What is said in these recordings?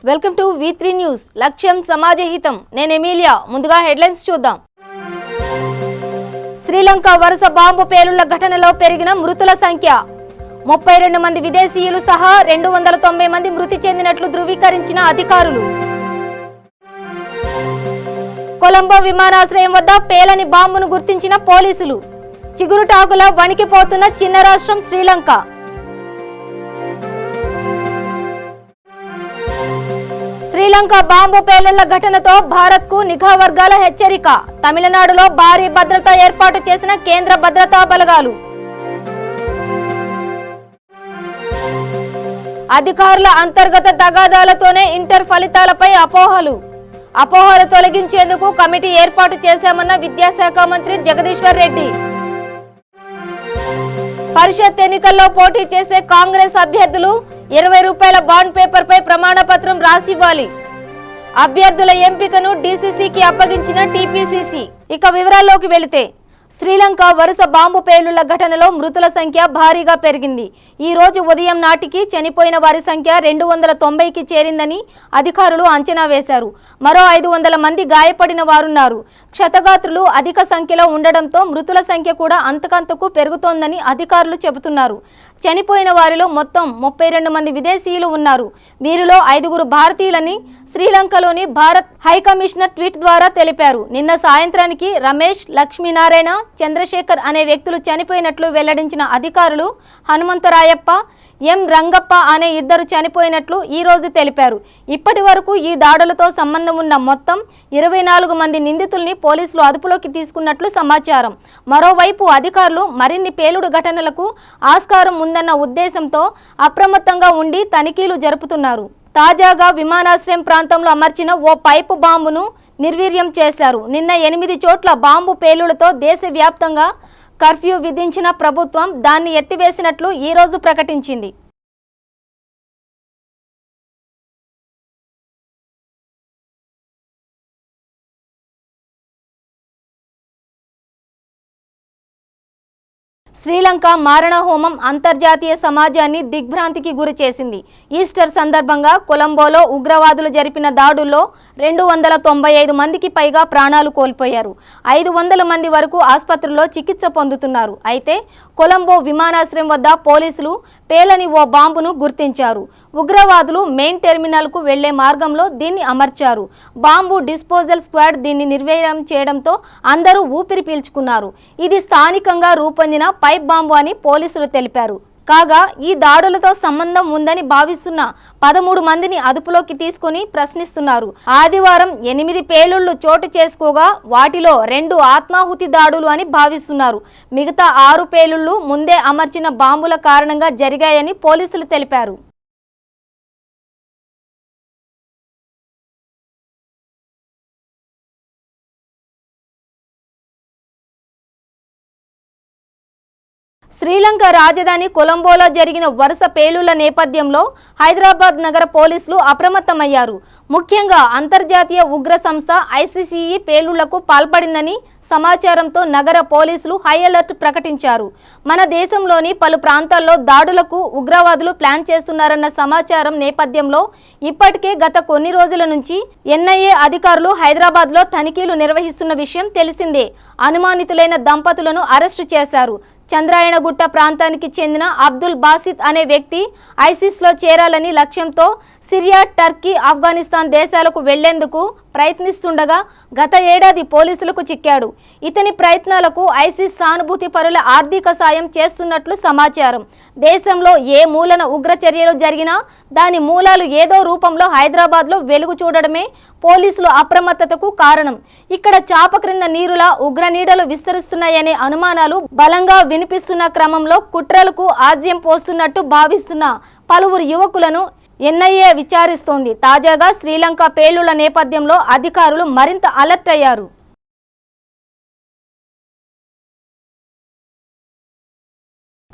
Welcome to V3 news. లక్ష్యం సమాజహితం. నేను Emilia. ముందుగా హెడ్లైన్స్ చూద్దాం. శ్రీలంక వరుస బాంబు పేలుళ్ల ఘటనలో పెరిగిన మృతుల సంఖ్య 32 మంది విదేశీయులు సహా 290 మంది మృతి చెందినట్లు ధృవీకరించిన అధికారులు. కొలంబో విమానాశ్రయం వద్ద పేలని బాంబును గుర్తించిన పోలీసులు. చిగురుటాకుల వణికిపోతున్న చిన్న రాష్ట్రం శ్రీలంక. శ్రీలంక బాంబు పేలుళ్ల ఘటనతో భారత్కు నిఘా వర్గాల హెచ్చరిక. తమిళనాడులో భారీ భద్రత ఏర్పాటు చేసిన కేంద్ర భద్రతా బలగాలు. అధికారుల అంతర్గత తగాదాలతోనే ఇంటర్ ఫలితాలపై అపోహలు తొలగించేందుకు కమిటీ ఏర్పాటు చేశామన్న విద్యాశాఖ మంత్రి జగదీశ్వర్ రెడ్డి. పరిషత్ ఎన్నికల్లో పోటీ చేసే కాంగ్రెస్ అభ్యర్థులు ₹20 బాండ్ పేపర్ పై ప్రమాణ పత్రం రాసివ్వాలి. అభ్యర్థుల ఎంపికను DCCకి అప్పగించిన TPCC. ఇక వివరాల్లోకి వెళితే శ్రీలంక వరుస బాంబు పేలుళ్ల ఘటనలో మృతుల సంఖ్య భారీగా పెరిగింది. ఈ రోజు ఉదయం నాటికి చనిపోయిన వారి సంఖ్య 290కి చేరిందని అధికారులు అంచనా వేశారు. మరో 500 మంది గాయపడిన వారున్నారు. క్షతగాత్రులు అధిక సంఖ్యలో ఉండడంతో మృతుల సంఖ్య కూడా అంతకంతకు పెరుగుతోందని అధికారులు చెబుతున్నారు. చనిపోయిన వారిలో మొత్తం 32 మంది విదేశీయులు ఉన్నారు. వీరిలో 5 భారతీయులని శ్రీలంకలోని భారత్ హైకమిషనర్ ట్వీట్ ద్వారా తెలిపారు. నిన్న సాయంత్రానికి రమేష్, లక్ష్మీనారాయణ, చంద్రశేఖర్ అనే వ్యక్తులు చనిపోయినట్లు వెల్లడించిన అధికారులు హనుమంతరాయప్ప, ఎం రంగప్ప అనే 2 చనిపోయినట్లు ఈ రోజు తెలిపారు. ఇప్పటి వరకు ఈ దాడులతో సంబంధం ఉన్న మొత్తం 24 మంది నిందితుల్ని పోలీసులు అదుపులోకి తీసుకున్నట్లు సమాచారం. మరోవైపు అధికారులు మరిన్ని పేలుడు ఘటనలకు ఆస్కారం ఉందన్న ఉద్దేశంతో అప్రమత్తంగా ఉండి తనిఖీలు జరుపుతున్నారు. తాజాగా విమానాశ్రయం ప్రాంతంలో అమర్చిన ఓ పైపు బాంబును నిర్వీర్యం చేశారు. నిన్న 8 చోట్ల బాంబు పేలుళ్లతో దేశవ్యాప్తంగా కర్ఫ్యూ విధించిన ప్రభుత్వం దాన్ని ఎత్తివేసినట్లు ఈ రోజు ప్రకటించింది. శ్రీలంక మారణ హోమం అంతర్జాతీయ సమాజాన్ని దిగ్భ్రాంతికి గురి చేసింది. ఈస్టర్ సందర్భంగా కొలంబోలో ఉగ్రవాదులు జరిపిన దాడుల్లో 295 మందికి పైగా ప్రాణాలు కోల్పోయారు. 500 మంది వరకు ఆసుపత్రుల్లో చికిత్స పొందుతున్నారు. అయితే కొలంబో విమానాశ్రయం వద్ద పోలీసులు పేలని ఓ బాంబును గుర్తించారు. ఉగ్రవాదులు మెయిన్ టెర్మినల్కు వెళ్లే మార్గంలో దీన్ని అమర్చారు. బాంబు డిస్పోజల్ స్క్వాడ్ దీన్ని నిర్వీర్యం చేయడంతో అందరూ ఊపిరి పీల్చుకున్నారు. ఇది స్థానికంగా రూపొందిన పైప్ బాంబు అని పోలీసులు తెలిపారు. కాగా ఈ దాడులతో సంబంధం ఉందని భావిస్తున్న 13 మందిని అదుపులోకి తీసుకుని ప్రశ్నిస్తున్నారు. ఆదివారం 8 పేలుళ్లు చోటు చేసుకోగా వాటిలో 2 ఆత్మాహుతి దాడులు అని భావిస్తున్నారు. మిగతా 6 పేలుళ్లు ముందే అమర్చిన బాంబుల కారణంగా జరిగాయని పోలీసులు తెలిపారు. శ్రీలంక రాజధాని కొలంబోలో జరిగిన వరుస పేలుళ్ల నేపథ్యంలో హైదరాబాద్ నగర పోలీసులు అప్రమత్తమయ్యారు. ముఖ్యంగా అంతర్జాతీయ ఉగ్ర సంస్థ ICCE పేలుళ్లకు పాల్పడిందని సమాచారంతో నగర పోలీసులు హై అలర్ట్ ప్రకటించారు. మన దేశంలోని పలు ప్రాంతాల్లో దాడులకు ఉగ్రవాదులు ప్లాన్ చేస్తున్నారన్న సమాచారం నేపథ్యంలో ఇప్పటికే గత కొన్ని రోజుల నుంచి NIA అధికారులు హైదరాబాద్లో తనిఖీలు నిర్వహిస్తున్న విషయం తెలిసిందే. అనుమానితులైన దంపతులను అరెస్టు చేశారు. చంద్రాయణగుట్ట ప్రాంతానికి చెందిన అబ్దుల్ బాసిత్ అనే వ్యక్తి ISISలో చేరాలని లక్ష్యంతో సిరియా, టర్కీ, ఆఫ్ఘనిస్తాన్ దేశాలకు వెళ్లేందుకు ప్రయత్నిస్తుండగా గత ఏడాది పోలీసులకు చిక్కాడు. ఇతని ప్రయత్నాలకు ISIS సానుభూతి పరుల ఆర్థిక సాయం చేస్తున్నట్లు సమాచారం. దేశంలో ఏ మూలన ఉగ్ర చర్యలు జరిగినా దాని మూలాలు ఏదో రూపంలో హైదరాబాద్లో వెలుగు చూడడమే పోలీసులు అప్రమత్తతకు కారణం. ఇక్కడ చాప క్రింద నీరులా ఉగ్ర నీడలు విస్తరిస్తున్నాయనే అనుమానాలు బలంగా వినిపిస్తున్న క్రమంలో కుట్రలకు ఆజ్యం పోస్తున్నట్టు భావిస్తున్న పలువురు యువకులను NIA విచారిస్తోంది. తాజాగా శ్రీలంక పేలుళ్ల నేపథ్యంలో అధికారులు మరింత అలర్ట్ అయ్యారు.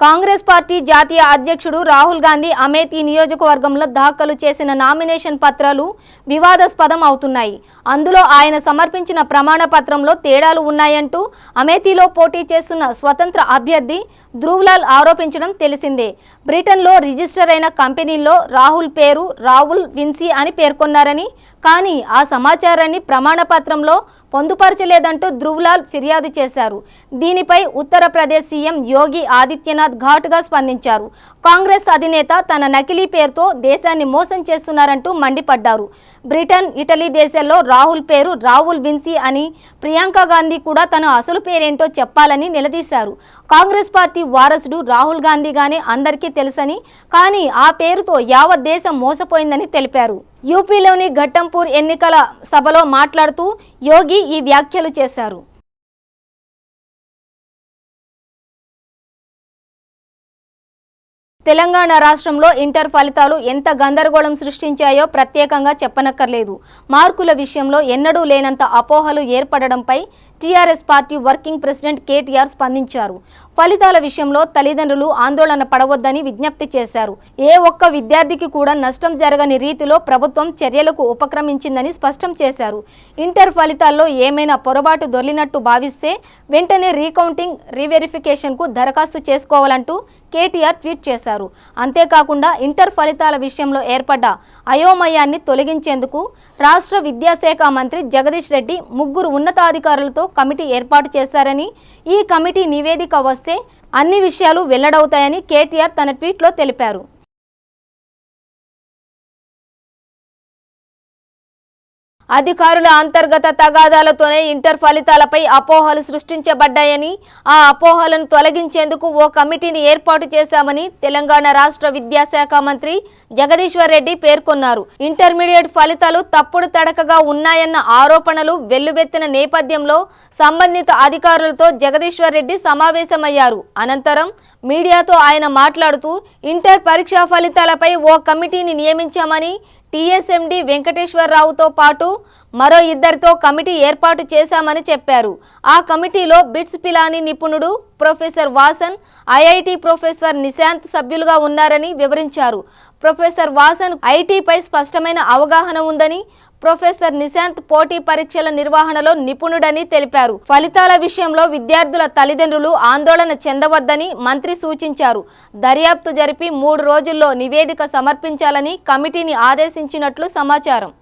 కాంగ్రెస్ పార్టీ జాతీయ అధ్యక్షుడు రాహుల్ గాంధీ అమేథీ నియోజకవర్గంలో దాఖలు చేసిన నామినేషన్ పత్రాలు వివాదాస్పదం అవుతున్నాయి. అందులో ఆయన సమర్పించిన ప్రమాణ పత్రంలో తేడాలు ఉన్నాయంటూ అమేథీలో పోటీ చేస్తున్న స్వతంత్ర అభ్యర్థి ధ్రువ్లాల్ ఆరోపించడం తెలిసిందే. బ్రిటన్లో రిజిస్టర్ అయిన కంపెనీల్లో రాహుల్ పేరు రావుల్ విన్సీ అని పేర్కొన్నారని, కానీ ఆ సమాచారాన్ని ప్రమాణ పత్రంలో పొందుపరచలేదంటూ ధ్రువ్లాల్ ఫిర్యాదు చేశారు. దీనిపై ఉత్తరప్రదేశ్ సీఎం యోగి ఆదిత్యనాథ్ ఘాటుగా స్పందించారు. కాంగ్రెస్ అధినేత తన నకిలీ పేరుతో దేశాన్ని మోసం చేస్తున్నారంటూ మండిపడ్డారు. బ్రిటన్, ఇటలీ దేశాల్లో రాహుల్ పేరు రావుల్ విన్సీ అని, ప్రియాంక గాంధీ కూడా తన అసలు పేరేంటో చెప్పాలని నిలదీశారు. కాంగ్రెస్ పార్టీ వారసుడు రాహుల్ గాంధీగానే అందరికీ తెలుసని, కానీ ఆ పేరుతో యావత్ దేశం మోసపోయిందని తెలిపారు. యూపీలోని ఘట్టంపూర్ ఎన్నికల సభలో మాట్లాడుతూ యోగి ఈ వ్యాఖ్యలు చేశారు. తెలంగాణ రాష్ట్రంలో ఇంటర్ ఫలితాలు ఎంత గందరగోళం సృష్టించాయో ప్రత్యేకంగా చెప్పనక్కర్లేదు. మార్కుల విషయంలో ఎన్నడూ లేనంత అపోహలు ఏర్పడడంపై TRS party working president KTR స్పందించారు. ఫలితాల విషయంలో తల్లిదండ్రులు ఆందోళన పడవద్దని విజ్ఞప్తి చేశారు. ఏ ఒక్క విద్యార్థికి కూడా నష్టం జరగని రీతిలో ప్రభుత్వం చర్యలకు ఉపక్రమించిందని స్పష్టం చేశారు. ఇంటర్ ఫలితాల్లో ఏమైనా పొరపాటు దొర్లినట్టు భావిస్తే వెంటనే రీకౌంటింగ్, రీవెరిఫికేషన్కు దరఖాస్తు చేసుకోవాలంటూ కేటీఆర్ ట్వీట్ చేశారు. అంతేకాకుండా ఇంటర్ ఫలితాల విషయంలో ఏర్పడ్డ అయోమయాన్ని తొలగించేందుకు రాష్ట్ర విద్యాశాఖ మంత్రి జగదీష్ రెడ్డి 3 ఉన్నతాధికారులతో కమిటీ ఏర్పాటు చేశారని, ఈ కమిటీ నివేదిక వస్తే అన్ని విషయాలు వెల్లడవుతాయని కేటీఆర్ తన ట్వీట్లో తెలిపారు. అధికారుల అంతర్గత తగాదాలతోనే ఇంటర్ ఫలితాలపై అపోహలు సృష్టించబడ్డాయని, ఆ అపోహలను తొలగించేందుకు ఓ కమిటీని ఏర్పాటు చేశామని తెలంగాణ రాష్ట్ర విద్యాశాఖ మంత్రి జగదీశ్వర్ రెడ్డి పేర్కొన్నారు. ఇంటర్మీడియట్ ఫలితాలు తప్పుడు తడకగా ఉన్నాయన్న ఆరోపణలు వెల్లువెత్తిన నేపథ్యంలో సంబంధిత అధికారులతో జగదీశ్వర్ రెడ్డి సమావేశమయ్యారు. అనంతరం మీడియాతో ఆయన మాట్లాడుతూ ఇంటర్ పరీక్షా ఫలితాలపై ఓ కమిటీని నియమించామని, టీఎస్ఎండి వెంకటేశ్వరరావుతో పాటు మరో 2 కమిటీ ఏర్పాటు చేశామని చెప్పారు. ఆ కమిటీలో బిట్స్ పిలానీ నిపుణుడు professor Vasan, IIT professor Nishant సభ్యులుగా ఉన్నారని వివరించారు. ప్రొఫెసర్ వాసన్ ఐటీపై స్పష్టమైన అవగాహన ఉందని, ప్రొఫెసర్ నిశాంత్ పోటీ పరీక్షల నిర్వహణలో నిపుణుడని తెలిపారు. ఫలితాల విషయంలో విద్యార్థుల తల్లిదండ్రులు ఆందోళన చెందవద్దని మంత్రి సూచించారు. దర్యాప్తు జరిపి 3 రోజుల్లో నివేదిక సమర్పించాలని కమిటీని ఆదేశించినట్లు సమాచారం.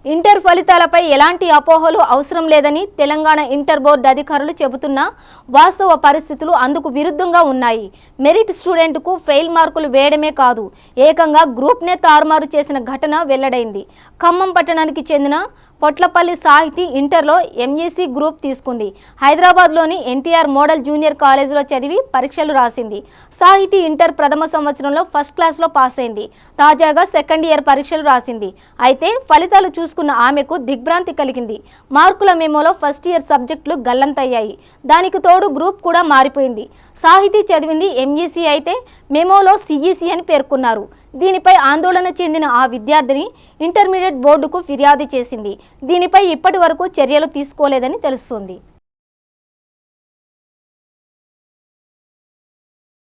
ఇంటర్ ఫలితాలపై ఎలాంటి అపోహలు అవసరం లేదని తెలంగాణ ఇంటర్ బోర్డు అధికారులు చెబుతున్నా వాస్తవ పరిస్థితులు అందుకు విరుద్ధంగా ఉన్నాయి. మెరిట్ స్టూడెంట్కు ఫెయిల్ మార్కులు వేయడమే కాదు, ఏకంగా గ్రూప్నే తారుమారు చేసిన ఘటన వెల్లడైంది. ఖమ్మం పట్టణానికి చెందిన పొట్లపల్లి సాహితీ ఇంటర్లో ఎంఈసీ గ్రూప్ తీసుకుంది. హైదరాబాద్లోని ఎన్టీఆర్ మోడల్ జూనియర్ కాలేజీలో చదివి పరీక్షలు రాసింది. సాహితీ ఇంటర్ ప్రథమ సంవత్సరంలో ఫస్ట్ క్లాస్లో పాస్ అయింది. తాజాగా సెకండ్ ఇయర్ పరీక్షలు రాసింది. అయితే ఫలితాలు చూసుకున్న ఆమెకు దిగ్భ్రాంతి కలిగింది. మార్కుల మెమోలో ఫస్ట్ ఇయర్ సబ్జెక్టులు గల్లంతయ్యాయి. దానికి తోడు గ్రూప్ కూడా మారిపోయింది. సాహితీ చదివింది ఎంఈసీ అయితే మెమోలో సిఈసీ అని పేర్కొన్నారు. దీనిపై ఆందోళన చెందిన ఆ విద్యార్థిని ఇంటర్మీడియట్ బోర్డుకు ఫిర్యాదు చేసింది. దీనిపై ఇప్పటి వరకు చర్యలు తీసుకోలేదని తెలుస్తోంది.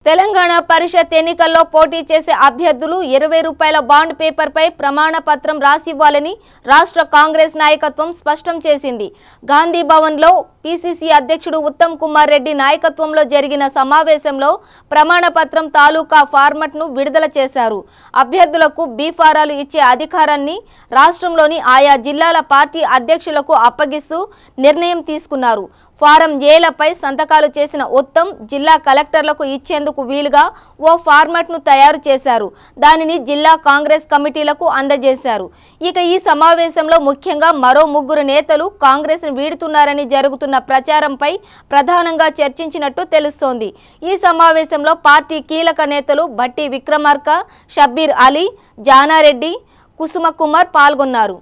తెలంగాణ పరిషత్ ఎన్నికల్లో పోటీ చేసే అభ్యర్థులు 20 రూపాయల బాండ్ పేపర్పై ప్రమాణ పత్రం రాసివ్వాలని రాష్ట్ర కాంగ్రెస్ నాయకత్వం స్పష్టం చేసింది. గాంధీ భవన్లో పీసీసీ అధ్యక్షుడు ఉత్తమ్ కుమార్ రెడ్డి నాయకత్వంలో జరిగిన సమావేశంలో ప్రమాణ పత్రం తాలూకా ఫార్మట్ను విడుదల చేశారు. అభ్యర్థులకు బీఫారాలు ఇచ్చే అధికారాన్ని రాష్ట్రంలోని ఆయా జిల్లాల పార్టీ అధ్యక్షులకు అప్పగిస్తూ నిర్ణయం తీసుకున్నారు. ఫారం ఏలపై సంతకాలు చేసిన ఉత్తమ్ జిల్లా కలెక్టర్లకు ఇచ్చేందుకు వీలుగా ఓ ఫార్మాట్ను తయారు చేశారు. దానిని జిల్లా కాంగ్రెస్ కమిటీలకు అందజేశారు. ఇక ఈ సమావేశంలో ముఖ్యంగా మరో 3 నేతలు కాంగ్రెస్ను వీడుతున్నారని జరుగుతున్న ప్రచారంపై ప్రధానంగా చర్చించినట్టు తెలుస్తోంది. ఈ సమావేశంలో పార్టీ కీలక నేతలు బట్టి విక్రమార్క, షబ్బీర్ అలీ, జానారెడ్డి, కుసుమ కుమార్ పాల్గొన్నారు.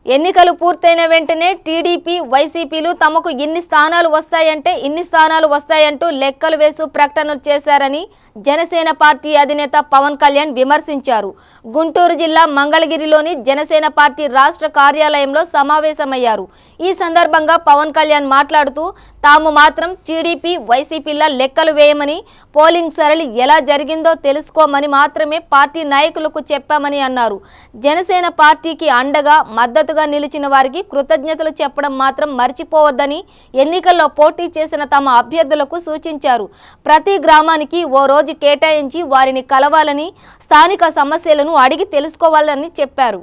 ఎన్నికలు పూర్తయిన వెంటనే టీడీపీ వైసీపీలు తమకు ఇన్ని స్థానాలు వస్తాయంటే ఇన్ని స్థానాలు వస్తాయంటూ లెక్కలు వేసు ప్రకటనలు చేశారని జనసేన పార్టీ అధినేత పవన్ కళ్యాణ్ విమర్శించారు. గుంటూరు జిల్లా మంగళగిరిలోని జనసేన పార్టీ రాష్ట్ర కార్యాలయంలో సమావేశమయ్యారు. ఈ సందర్భంగా పవన్ కళ్యాణ్ మాట్లాడుతూ తాము మాత్రం టీడీపీ వైసీపీల లెక్కలు వేయమని, పోలింగ్ సరళి ఎలా జరిగిందో తెలుసుకోమని మాత్రమే పార్టీ నాయకులకు చెప్పామని అన్నారు. జనసేన పార్టీకి అండగా మద్దతుగా నిలిచిన వారికి కృతజ్ఞతలు చెప్పడం మాత్రం మర్చిపోవద్దని ఎన్నికల్లో పోటీ చేసిన తమ అభ్యర్థులకు సూచించారు. ప్రతి గ్రామానికి ఓ రోజు కేటాయించి వారిని కలవాలని, స్థానిక సమస్యలను అడిగి తెలుసుకోవాలని చెప్పారు.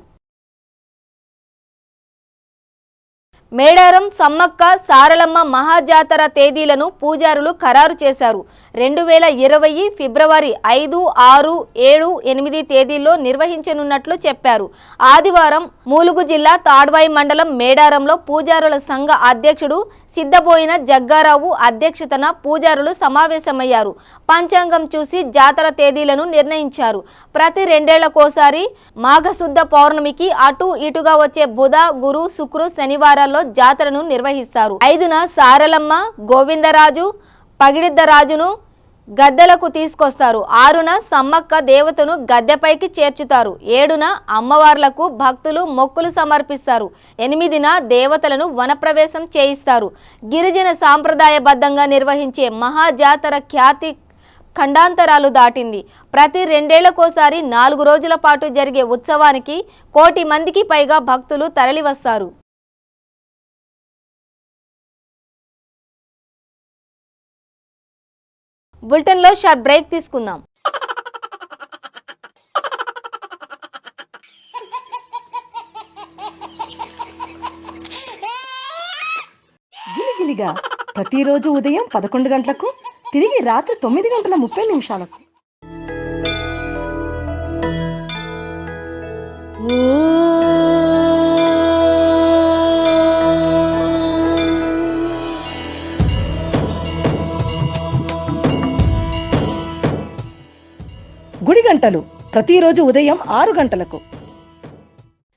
మేడారం సమ్మక్క సారలమ్మ మహాజాతర తేదీలను పూజారులు ఖరారు చేశారు. 2020 ఫిబ్రవరి 5, 6, 7, 8 తేదీల్లో నిర్వహించనున్నట్లు చెప్పారు. ఆదివారం ములుగు జిల్లా తాడ్వాయి మండలం మేడారంలో పూజారుల సంఘ అధ్యక్షుడు సిద్ధబోయిన జగ్గారావు అధ్యక్షతన పూజారులు సమావేశమయ్యారు. పంచాంగం చూసి జాతర తేదీలను నిర్ణయించారు. ప్రతి 2 ఏళ్లకోసారి మాఘశుద్ధ పౌర్ణమికి అటు ఇటుగా వచ్చే బుధ, గురు, శుక్రు, శనివారాల్లో జాతరను నిర్వహిస్తారు. 5న సారలమ్మ, గోవిందరాజు, పగిడిద్దరాజును గద్దెలకు తీసుకొస్తారు. 6న సమ్మక్క దేవతను గద్దెపైకి చేర్చుతారు. 7న అమ్మవార్లకు భక్తులు మొక్కులు సమర్పిస్తారు. 8న దేవతలను వనప్రవేశం చేయిస్తారు. గిరిజన సాంప్రదాయబద్ధంగా నిర్వహించే మహాజాతర ఖ్యాతి ఖండాంతరాలు దాటింది. ప్రతి 2 ఏళ్లకోసారి 4 రోజుల పాటు జరిగే ఉత్సవానికి 1 కోటి మందికి పైగా భక్తులు తరలివస్తారు. బులెటిన్లో షార్ట్ బ్రేక్ తీసుకుందాం. గిలిగిలిగా ప్రతిరోజు ఉదయం 11 గంటలకు, తిరిగి రాత్రి 9:30 గుడి గంటలు ప్రతిరోజు ఉదయం 6 గంటలకు.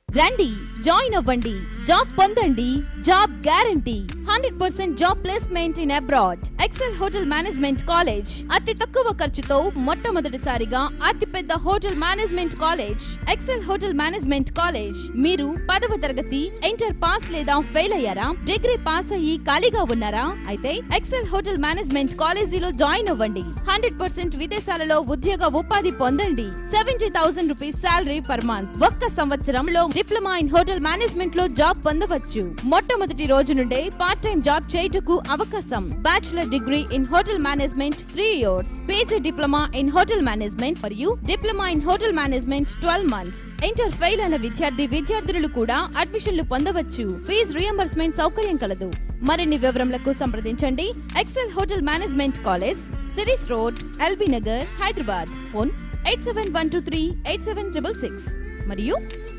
రండి, జాయిన్ అవ్వండి, జాబ్ పొందండి, job guarantee, 100% job placement in abroad. Excel hotel management college అతి తక్కువ ఖర్చుతో మొట్టమొదటిసారిగా అతి పెద్ద hotel management college Excel hotel management college. మీరు 10వ తరగతి ఇంటర్ పాస్ లేదా ఫెయిల్ అయ్యారా? డిగ్రీ పాస్ అయ్యి ఖాళీగా ఉన్నారా? అయితే ఎక్సెల్ హోటల్ మేనేజ్మెంట్ కాలేజీలో జాయిన్ అవ్వండి. 100% విదేశాలలో ఉద్యోగ ఉపాధి పొందండి. 70,000 రూపీస్ సాలరీ పర్ మంత్. ఒక్క సంవత్సరంలో డిప్లొమా ఇన్ హోటల్ మేనేజ్మెంట్ లో జాబ్ పొందవచ్చు. మొట్టమొదటి రోజు నుండే పార్ట్ టైం జాబ్ చేయుటకు అవకాశం. Bachelor degree in hotel management 3 years, PG diploma in hotel management మరియు diploma in hotel management 12 months. Inter fail అయిన విద్యార్థులు కూడా అడ్మిషన్లు పొందవచ్చు. ఫీజు రియంబర్స్మెంట్ సౌకర్యం కలదు. మరిన్ని వివరములకు సంప్రదించండి. Excel hotel management college, series road, LB Nagar, Hyderabad. Phone 8712387666 మరియు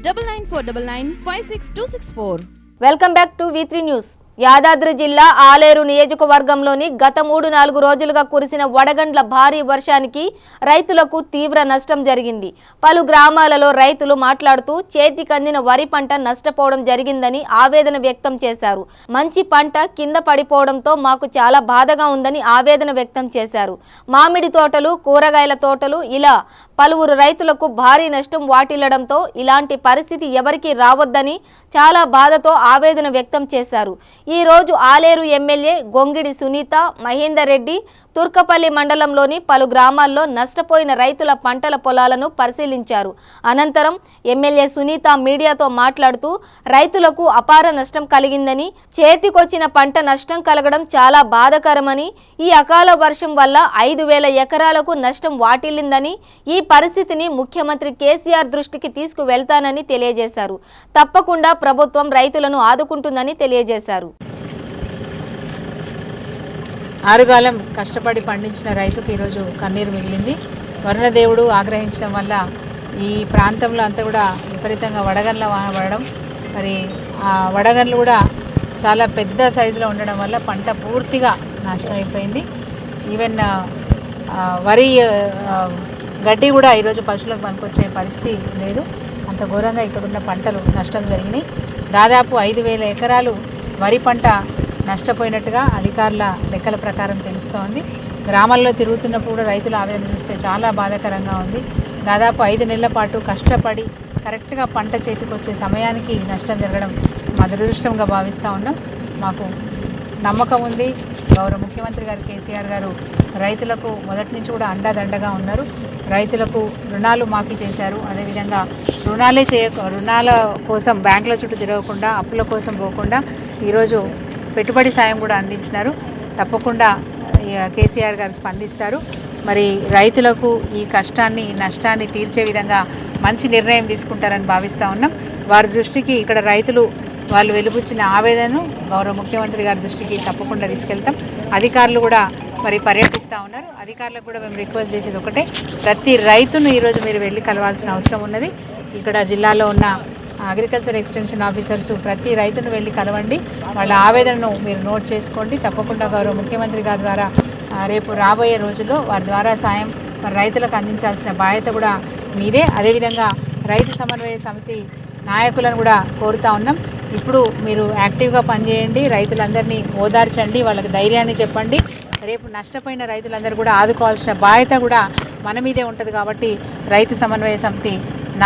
9949956264. Welcome back to V3 news. Yadadri జిల్లా ఆలేరు నియోజకవర్గంలోని గత 3-4 రోజులుగా కురిసిన వడగండ్ల భారీ వర్షానికి రైతులకు తీవ్ర నష్టం జరిగింది. పలు గ్రామాలలో రైతులు మాట్లాడుతూ చేతికందిన వరి పంట నష్టపోవడం జరిగిందని ఆవేదన వ్యక్తం చేశారు. మంచి పంట కింద పడిపోవడంతో మాకు చాలా బాధగా ఉందని ఆవేదన వ్యక్తం చేశారు. మామిడి తోటలు, కూరగాయల తోటలు ఇలా పలువురు రైతులకు భారీ నష్టం వాటిల్లడంతో ఇలాంటి పరిస్థితి ఎవరికీ రావద్దని చాలా బాధతో ఆవేదన వ్యక్తం చేశారు. ఈ రోజు ఆలేరు ఎమ్మెల్యే గొంగిడి సునీత, మహేందర్ రెడ్డి తుర్కపల్లి మండలంలోని పలు గ్రామాల్లో నష్టపోయిన రైతుల పంటల పొలాలను పరిశీలించారు. అనంతరం ఎమ్మెల్యే సునీత మీడియాతో మాట్లాడుతూ రైతులకు అపార నష్టం కలిగిందని, చేతికొచ్చిన పంట నష్టం కలగడం చాలా బాధాకరమని, ఈ అకాల వర్షం వల్ల 5,000 ఎకరాలకు నష్టం వాటిల్లిందని, ఈ పరిస్థితిని ముఖ్యమంత్రి కేసీఆర్ దృష్టికి తీసుకువెళ్తానని తెలియజేశారు. తప్పకుండా ప్రభుత్వం రైతులను ఆదుకుంటుందని తెలియజేశారు. ఆరుగాలం కష్టపడి పండించిన రైతుకు ఈరోజు కన్నీరు మిగిలింది. వరుణదేవుడు ఆగ్రహించడం వల్ల ఈ ప్రాంతంలో అంతా కూడా విపరీతంగా వడగండ్ల వాన పడడం, మరి ఆ వడగండ్లు కూడా చాలా పెద్ద సైజులో ఉండడం వల్ల పంట పూర్తిగా నాశనం అయిపోయింది. ఈవెన్ వరి గడ్డి కూడా ఈరోజు పశువులకు పనికొచ్చే పరిస్థితి లేదు. అంత ఘోరంగా ఇక్కడున్న పంటలు నష్టం జరిగినాయి. దాదాపు 5,000 ఎకరాలు వరి పంట నష్టపోయినట్టుగా అధికారుల లెక్కల ప్రకారం తెలుస్తోంది. గ్రామాల్లో తిరుగుతున్నప్పుడు కూడా రైతుల ఆవేదన చూస్తే చాలా బాధాకరంగా ఉంది. దాదాపు 5 నెలల పాటు కష్టపడి కరెక్ట్గా పంట చేతికి వచ్చే సమయానికి నష్టం జరగడం మా దురదృష్టంగా భావిస్తూ ఉన్నాం. మాకు నమ్మకం ఉంది, గౌరవ ముఖ్యమంత్రి గారు కేసీఆర్ గారు రైతులకు మొదటి నుంచి కూడా అండదండగా ఉన్నారు. రైతులకు రుణాలు మాఫీ చేశారు. అదేవిధంగా రుణాల కోసం బ్యాంకుల చుట్టూ తిరగకుండా, అప్పుల కోసం పోకుండా ఈరోజు పెట్టుబడి సాయం కూడా అందించినారు. తప్పకుండా కేసీఆర్ గారు స్పందిస్తారు. మరి రైతులకు ఈ కష్టాన్ని నష్టాన్ని తీర్చే విధంగా మంచి నిర్ణయం తీసుకుంటారని భావిస్తూ ఉన్నాం. వారి దృష్టికి ఇక్కడ రైతులు వాళ్ళు వెలుబుచ్చిన ఆవేదనను గౌరవ ముఖ్యమంత్రి గారి దృష్టికి తప్పకుండా తీసుకెళ్తాం. అధికారులు కూడా మరి పర్యటిస్తూ ఉన్నారు. అధికారులకు కూడా మేము రిక్వెస్ట్ చేసేది ఒకటే, ప్రతి రైతును ఈరోజు మీరు వెళ్ళి కలవాల్సిన అవసరం ఉన్నది. ఇక్కడ జిల్లాలో ఉన్న అగ్రికల్చర్ ఎక్స్టెన్షన్ ఆఫీసర్స్ ప్రతి రైతును వెళ్ళి కలవండి, వాళ్ళ ఆవేదనను మీరు నోట్ చేసుకోండి. తప్పకుండా గౌరవ ముఖ్యమంత్రి గారి ద్వారా రేపు రాబోయే రోజుల్లో వారి ద్వారా సాయం మరి రైతులకు అందించాల్సిన బాధ్యత కూడా మీదే. అదేవిధంగా రైతు సమన్వయ సమితి నాయకులను కూడా కోరుతా ఉన్నాం, ఇప్పుడు మీరు యాక్టివ్గా పనిచేయండి, రైతులందరినీ ఓదార్చండి, వాళ్ళకి ధైర్యాన్ని చెప్పండి. రేపు నష్టపోయిన రైతులందరూ కూడా ఆదుకోవాల్సిన బాధ్యత కూడా మన మీదే ఉంటుంది. కాబట్టి రైతు సమన్వయ సమితి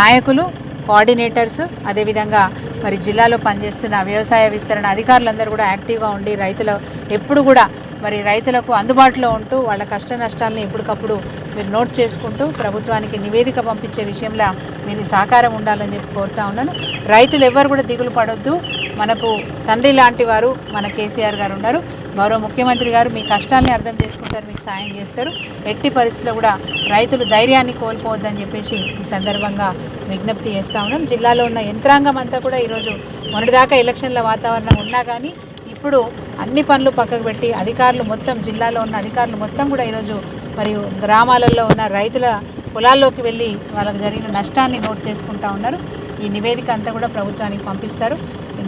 నాయకులు, కోఆర్డినేటర్స్, అదేవిధంగా మరి జిల్లాలో పనిచేస్తున్న వ్యవసాయ విస్తరణ అధికారులందరూ కూడా యాక్టివ్గా ఉండి రైతులు ఎప్పుడు కూడా మరి రైతులకు అందుబాటులో ఉంటూ వాళ్ళ కష్ట నష్టాలను ఎప్పటికప్పుడు మీరు నోట్ చేసుకుంటూ ప్రభుత్వానికి నివేదిక పంపించే విషయంలో మీరు సహకారం ఉండాలని చెప్పి కోరుతా ఉన్నాను. రైతులు ఎవ్వరు కూడా దిగులు పడొద్దు. మనకు తండ్రి లాంటి వారు మన కేసీఆర్ గారు ఉన్నారు. గౌరవ ముఖ్యమంత్రి గారు మీ కష్టాన్ని అర్థం చేసుకుంటారు, మీకు సాయం చేస్తారు. ఎట్టి పరిస్థితుల్లో కూడా రైతులు ధైర్యాన్ని కోల్పోవద్దని చెప్పేసి ఈ సందర్భంగా విజ్ఞప్తి చేస్తూ ఉన్నాం. జిల్లాలో ఉన్న యంత్రాంగం అంతా కూడా ఈరోజు మొన్నటిదాకా ఎలక్షన్ల వాతావరణం ఉన్నా కానీ ఇప్పుడు అన్ని పనులు పక్కకు పెట్టి అధికారులు మొత్తం జిల్లాలో ఉన్న అధికారులు మొత్తం కూడా ఈరోజు మరియు గ్రామాలలో ఉన్న రైతుల పొలాల్లోకి వెళ్ళి వాళ్ళకు జరిగిన నష్టాన్ని నోట్ చేసుకుంటా ఉన్నారు. ఈ నివేదిక అంతా కూడా ప్రభుత్వానికి పంపిస్తారు.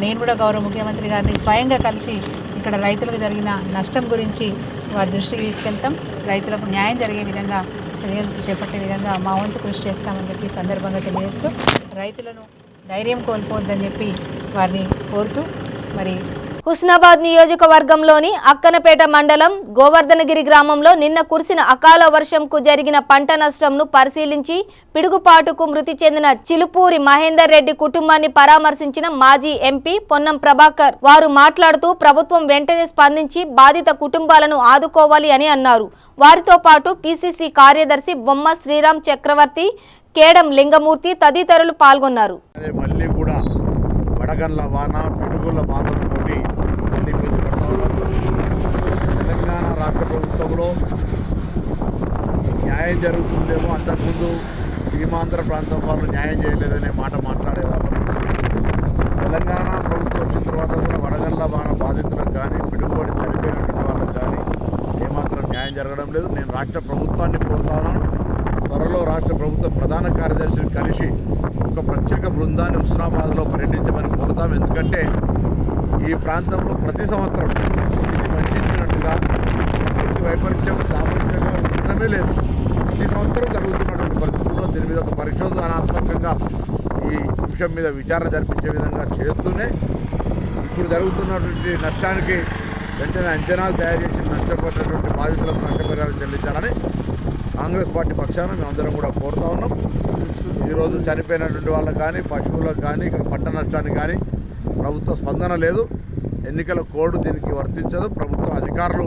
నేను కూడా గౌరవ ముఖ్యమంత్రి గారిని స్వయంగా కలిసి ఇక్కడ రైతులకు జరిగిన నష్టం గురించి వారి దృష్టికి తీసుకెళ్తాం. రైతులకు న్యాయం జరిగే విధంగా చర్యలు చేపట్టే విధంగా మా వంతు కృషి చేస్తామని చెప్పి సందర్భంగా తెలియజేస్తూ రైతులను ధైర్యం కోల్పోవద్దని చెప్పి వారిని కోరుతూ మరి హుస్నాబాద్ నియోజకవర్గంలోని అక్కనపేట మండలం గోవర్ధనగిరి గ్రామంలో నిన్న కురిసిన అకాల వర్షంకు జరిగిన పంట నష్టంను పరిశీలించి పిడుగుపాటుకు మృతి చెందిన చిలుపూరి మహేందర్ రెడ్డి కుటుంబాన్ని పరామర్శించిన మాజీ ఎంపీ పొన్నం ప్రభాకర్. వారు మాట్లాడుతూ ప్రభుత్వం వెంటనే స్పందించి బాధిత కుటుంబాలను ఆదుకోవాలి అని అన్నారు. వారితో పాటు పిసిసి కార్యదర్శి బొమ్మ శ్రీరామ్ చక్రవర్తి, కేడం లింగమూర్తి తదితరులు పాల్గొన్నారు. వడగండ్ల వాన పిడుగుల బాధలతోటి మళ్ళీ ఇబ్బంది పడతా ఉన్నారు. తెలంగాణ రాష్ట్ర ప్రభుత్వంలో న్యాయం జరుగుతుందేమో, అంతకుముందు సీమాంధ్ర ప్రాంతం వాళ్ళు న్యాయం చేయలేదనే మాట మాట్లాడేవాళ్ళం. తెలంగాణ ప్రభుత్వం వచ్చిన తర్వాత కూడా వడగండ్ల వాన బాధితులకు కానీ పిడుగుబడి చనిపోయినటువంటి వాళ్ళకి కానీ ఏమాత్రం న్యాయం జరగడం లేదు. నేను రాష్ట్ర ప్రభుత్వాన్ని కోరుతా ఉన్నాను, త్వరలో రాష్ట్ర ప్రభుత్వ ప్రధాన కార్యదర్శిని కలిసి ఒక ప్రత్యేక బృందాన్ని హుస్నాబాద్లో పర్యటించమని కోరుతాం. ఎందుకంటే ఈ ప్రాంతంలో ప్రతి సంవత్సరం ఇది వంచినట్టుగా ప్రకృతి వైపరీత్యం సామర్థ్యంగా ఉండడమే లేదు. ప్రతి సంవత్సరం జరుగుతున్నటువంటి పరిస్థితుల్లో దీని మీద ఒక పరిశోధనాత్మకంగా ఈ అంశం మీద విచారణ జరిపించే విధంగా చేస్తూనే ఇప్పుడు జరుగుతున్నటువంటి నష్టానికి వెంటనే అంచనాలు తయారు చేసి నష్టపోయినటువంటి బాధితులకు నష్టపరిహారం చెల్లించాలని కాంగ్రెస్ పార్టీ పక్షాన మేమందరం కూడా కోరుతా ఉన్నాం. ఈరోజు చనిపోయినటువంటి వాళ్ళకు కానీ పశువులకు కానీ ఇక్కడ పంట నష్టానికి కానీ ప్రభుత్వ స్పందన లేదు. ఎన్నికల కోడ్ దీనికి వర్తించదు. ప్రభుత్వ అధికారులు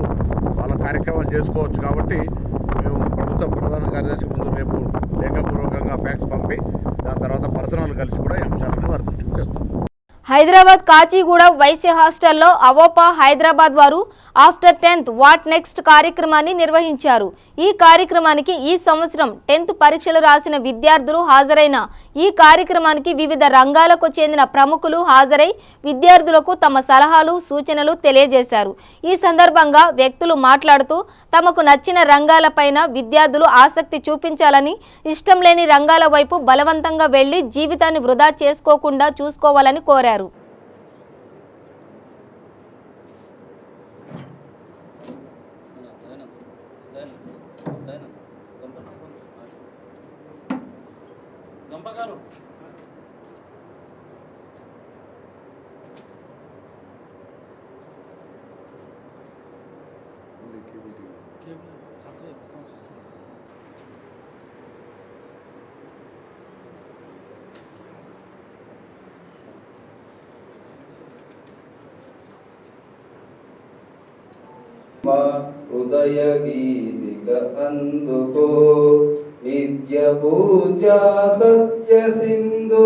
వాళ్ళ కార్యక్రమాలు చేసుకోవచ్చు. కాబట్టి మేము ప్రభుత్వ ప్రధాన కార్యదర్శి ముందు రేపు లేఖపూర్వకంగా ఫ్యాక్స్ పంపి దాని తర్వాత పర్సనల్ కలిసి కూడా ఈ అంశాలను వారి దృష్టికి చేస్తాం. హైదరాబాద్ కాచిగూడ వైశ్య హాస్టల్లో అవోపా హైదరాబాద్ వారు ఆఫ్టర్ 10th వాట్ నెక్స్ట్ కార్యక్రమాన్ని నిర్వహించారు. ఈ కార్యక్రమానికి ఈ సంవత్సరం 10th పరీక్షలు రాసిన విద్యార్థులు హాజరైన ఈ కార్యక్రమానికి వివిధ రంగాలకు చెందిన ప్రముఖులు హాజరై విద్యార్థులకు తమ సలహాలు సూచనలు తెలియజేశారు. ఈ సందర్భంగా వ్యక్తులు మాట్లాడుతూ తమకు నచ్చిన రంగాలపైన విద్యార్థులు ఆసక్తి చూపించాలని, ఇష్టం లేని రంగాల వైపు బలవంతంగా వెళ్లి జీవితాన్ని వృధా చేసుకోకుండా చూసుకోవాలని కోరారు. హృదయ గీతిక అందుకో నిత్య పూజా సత్య సింధు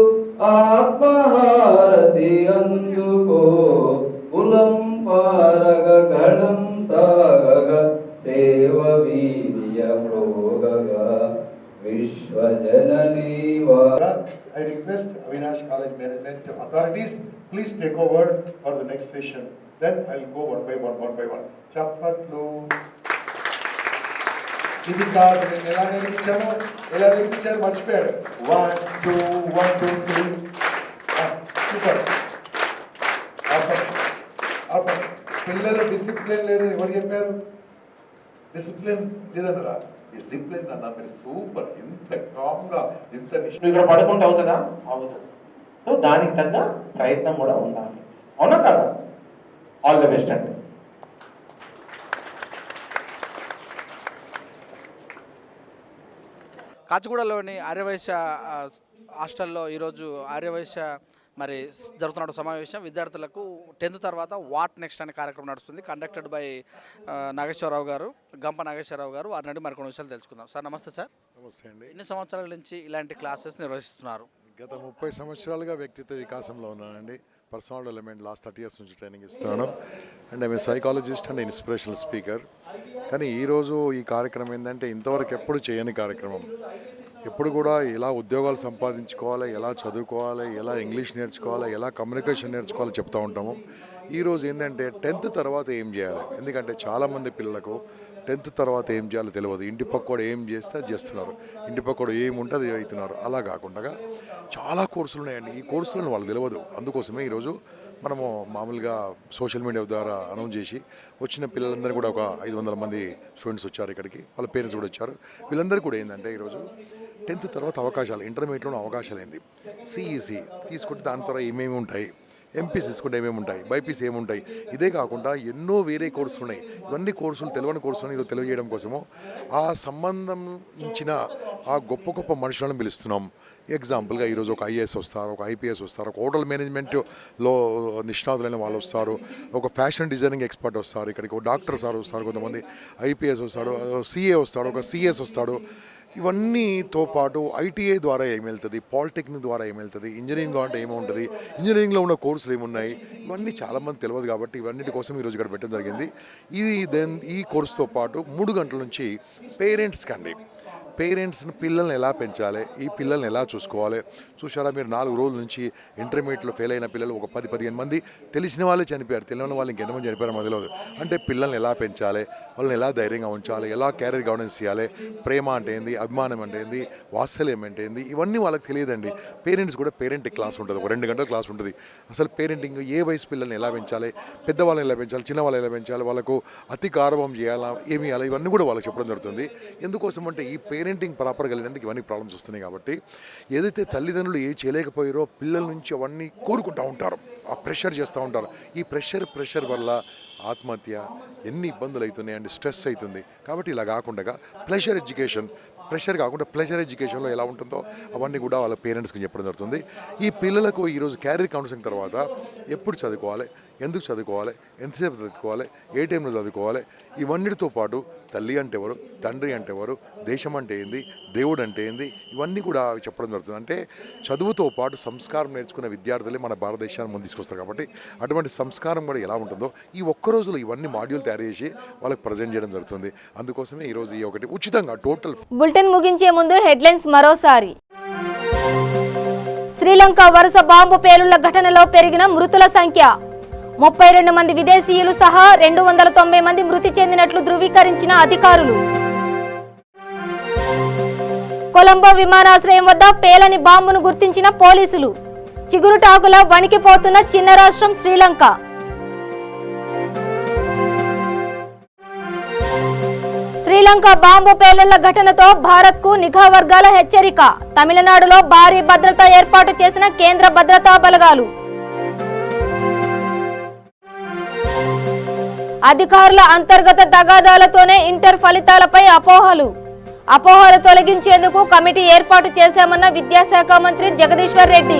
ఆత్మహారతి అందుకో కులం పారగ గణం సాగగ సేవ వీర్య ప్రోగగ విశ్వజననీ వా. I request Avinash College Management authorities, please take over for the next session. Then I'll go one by one. Chapatlu. ఇది కాదు, నేను ఎలా నేర్పించాను మర్చిపోయాడు. 1 2 1 2 3 సూపర్. పిల్లలు డిసిప్లిన్ లేదని ఎవరు చెప్పారు? డిసిప్లిన్ లేదన్నరా? డిసిప్లిన్ అన్న మీరు సూపర్. ఇంత కామ్గా ఇంత ఇక్కడ పడుకుంటే అవుతుందా? అవుతుంది. సో దానికి తగ్గ ప్రయత్నం కూడా ఉండాలి. అవునా కదా? ఆల్ ది బెస్ట్ అండి. కాచిగూడలోని ఆర్యవైశ్య హాస్టల్లో ఈరోజు ఆర్యవైశ్య మరి జరుగుతున్న సమావేశం విద్యార్థులకు 10th తర్వాత వాట్ నెక్స్ట్ అనే కార్యక్రమం నడుస్తుంది. కండక్టెడ్ బై నాగేశ్వరరావు గారు, గంప నాగేశ్వరరావు గారు. వారి నుండి మరికొన్ని విషయాలు తెలుసుకుందాం. సార్ నమస్తే సార్. నమస్తే అండి. ఎన్ని సంవత్సరాల నుంచి ఇలాంటి క్లాసెస్ నిర్వహిస్తున్నారు? గత 30 సంవత్సరాలుగా వ్యక్తిత్వ వికాసంలో ఉన్నానండి. పర్సనల్ డెవలప్మెంట్ లాస్ట్ 30 years నుంచి ట్రైనింగ్ ఇస్తున్నాను. And I'm psychologist and inspirational speaker. కానీ ఈరోజు ఈ కార్యక్రమం ఏంటంటే ఇంతవరకు ఎప్పుడు చేయని కార్యక్రమం. ఎప్పుడు కూడా ఎలా ఉద్యోగాలు సంపాదించుకోవాలి, ఎలా చదువుకోవాలి, ఎలా ఇంగ్లీష్ నేర్చుకోవాలి, ఎలా కమ్యూనికేషన్ నేర్చుకోవాలో చెప్తూ ఉంటాము. ఈరోజు ఏంటంటే 10th తర్వాత ఏం చేయాలి. ఎందుకంటే చాలామంది పిల్లలకు 10th తర్వాత ఏం చేయాలో తెలియదు. ఇంటి పక్కోడు ఏం చేస్తే అది చేస్తున్నారు, ఇంటి పక్కోడు ఏముంటే అది అవుతున్నారు. అలా కాకుండా చాలా కోర్సులు ఉన్నాయండి. ఈ కోర్సులను వాళ్ళు తెలియదు. అందుకోసమే ఈరోజు మనము మామూలుగా సోషల్ మీడియా ద్వారా అనౌన్స్ చేసి వచ్చిన పిల్లలందరూ కూడా ఒక 500 మంది స్టూడెంట్స్ వచ్చారు ఇక్కడికి. వాళ్ళ పేరెంట్స్ కూడా వచ్చారు. వీళ్ళందరూ కూడా ఏంటంటే ఈరోజు 10th తర్వాత అవకాశాలు, ఇంటర్మీడియట్లో అవకాశాలు ఏంది, సిఈసి తీసుకుంటే దాని ద్వారా ఏమేమి ఉంటాయి, ఎంపీసీ తీసుకుంటే ఏమేమి ఉంటాయి, బైపీసీ ఏముంటాయి, ఇదే కాకుండా ఎన్నో వేరే కోర్సులు ఉన్నాయి. ఇవన్నీ కోర్సులు తెలియని కోర్సులను ఈరోజు తెలియజేయడం కోసము ఆ సంబంధించిన ఆ గొప్ప గొప్ప మనుషులను పిలుస్తున్నాం. ఎగ్జాంపుల్గా ఈరోజు ఒక ఐఏఎస్ వస్తారు, ఒక ఐపీఎస్ వస్తారు, ఒక హోటల్ మేనేజ్మెంట్లో నిష్ణాతులైన వాళ్ళు వస్తారు, ఒక ఫ్యాషన్ డిజైనింగ్ ఎక్స్పర్ట్ వస్తారు, ఇక్కడికి ఒక డాక్టర్ సార్ వస్తారు, కొంతమంది ఐపీఎస్ వస్తాడు, సిఏ వస్తాడు, ఒక సిఎస్ వస్తాడు. ఇవన్నీతో పాటు ఐటీఐ ద్వారా ఏమెళ్తుంది, పాలిటెక్నిక్ ద్వారా ఏమెళ్తుంది, ఇంజనీరింగ్ అంటే ఏముంటుంది, ఇంజనీరింగ్లో ఉన్న కోర్సులు ఏమున్నాయి, ఇవన్నీ చాలామంది తెలియదు. కాబట్టి ఇవన్నిటి కోసం ఈరోజు ఇక్కడ పెట్టడం జరిగింది. ఈ కోర్సుతో పాటు 3 గంటల నుంచి పేరెంట్స్ని పిల్లల్ని ఎలా పెంచాలి, ఈ పిల్లల్ని ఎలా చూసుకోవాలి. చూసారా మీరు 4 రోజుల నుంచి ఇంటర్మీడియట్లో ఫెయిల్ అయిన పిల్లలు ఒక 10-15 మంది తెలిసిన వాళ్ళే చనిపోయారు. తెలియని వాళ్ళు ఇంకెంతమంది చనిపోయారో మాకు తెలియదు. అంటే పిల్లల్ని ఎలా పెంచాలి, వాళ్ళని ఎలా ధైర్యంగా ఉంచాలి, ఎలా క్యారియర్ గవర్నెన్స్ చేయాలి, ప్రేమ అంటే ఏంది, అభిమానం అంటే ఏంది, వాత్సల్యం అంటే ఏంది, ఇవన్నీ వాళ్ళకి తెలియదండి. పేరెంట్స్ కూడా పేరెంటింగ్ క్లాస్ ఉంటుంది, ఒక 2 గంటల క్లాస్ ఉంటుంది. అసలు పేరెంటింగ్ ఏ వయసు పిల్లల్ని ఎలా పెంచాలి, పెద్దవాళ్ళని ఎలా పెంచాలి, చిన్నవాళ్ళని ఎలా పెంచాలి, వాళ్ళకు అతి గారవం చేయాలా, ఏమి చేయాలి, ఇవన్నీ కూడా వాళ్ళకి చెప్పడం జరుగుతుంది. ఎందుకోసం అంటే ఈ పేరెంటింగ్ ప్రాపర్గా వెళ్ళినందుకు ఇవన్నీ ప్రాబ్లమ్స్ వస్తున్నాయి. కాబట్టి ఏదైతే తల్లిదండ్రులు ఏ చేయలేకపోయారో పిల్లల నుంచి అవన్నీ కోరుకుంటూ ఉంటారు, ఆ ప్రెషర్ చేస్తూ ఉంటారు. ఈ ప్రెషర్ వల్ల ఆత్మహత్య, ఎన్ని ఇబ్బందులు అవుతున్నాయండి, స్ట్రెస్ అవుతుంది. కాబట్టి ఇలా కాకుండా ప్రెషర్ కాకుండా ప్లెజర్ ఎడ్యుకేషన్లో ఎలా ఉంటుందో అవన్నీ కూడా వాళ్ళ పేరెంట్స్కి చెప్పడం జరుగుతుంది. ఈ పిల్లలకు ఈరోజు క్యారియర్ కౌన్సిలింగ్ తర్వాత ఎప్పుడు చదువుకోవాలి, ఎందుకు చదువుకోవాలి, ఎంతసేపు చదువుకోవాలి, ఏ టైంలో చదువుకోవాలి, ఇవన్నిటితో పాటు తల్లి అంటే ఎవరు, తండ్రి అంటే ఎవరు, దేశం అంటే ఏంది, దేవుడు అంటే ఏంది, ఇవన్నీ కూడా చెప్పడం జరుగుతుంది. అంటే చదువుతో పాటు సంస్కారం నేర్చుకున్న విద్యార్థులే మన భారతదేశాన్ని ముందు తీసుకొస్తారు. కాబట్టి అటువంటి సంస్కారం కూడా ఎలా ఉంటుందో ఈ ఒక్క రోజులో ఇవన్నీ మాడ్యూల్ తయారు చేసి వాళ్ళకి ప్రజెంట్ చేయడం జరుగుతుంది. అందుకోసమే ఈరోజు ఈ ఒకటి ఉచితంగా టోటల్. బులెటిన్ ముగించే ముందు హెడ్లైన్స్ మరోసారి. శ్రీలంక వరుస బాంబు పేలుళ్ల ఘటనలో పెరిగిన మృతుల సంఖ్య 32 మంది విదేశీయులు సహా 290 మంది మృతి చెందినట్లు ధృవీకరించిన అధికారులు. కొలంబో విమానాశ్రయం వద్ద పేలని బాంబును గుర్తించిన పోలీసులు. చిగురుటాకుల వణికిపోతున్న చిన్న రాష్ట్రం శ్రీలంక. శ్రీలంక బాంబు పేలుళ్ల ఘటనతో భారత్కు నిఘా వర్గాల హెచ్చరిక. తమిళనాడులో భారీ భద్రత ఏర్పాటు చేసిన కేంద్ర భద్రతా బలగాలు. అధికారుల అంతర్గత తగాదాలతోనే ఇంటర్ ఫలితాలపై అపోహలు తొలగించేందుకు కమిటీ ఏర్పాటు చేశామన్న విద్యాశాఖ మంత్రి జగదీశ్వర్ రెడ్డి.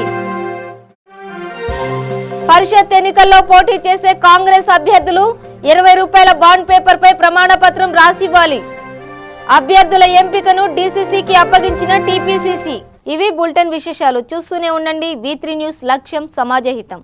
పరిషత్ ఎన్నికల్లో పోటీ చేసే కాంగ్రెస్ అభ్యర్థులు 20 రూపాయల బాండ్ పేపర్ పై ప్రమాణ పత్రం రాసివ్వాలి. అభ్యర్థుల ఎంపికను డీసీసీకి అప్పగించిన టీపీసీసీ. ఇవి బులెటిన్ విశేషాలు. చూస్తూనే ఉండండి V3 న్యూస్. లక్ష్యం సమాజహితం.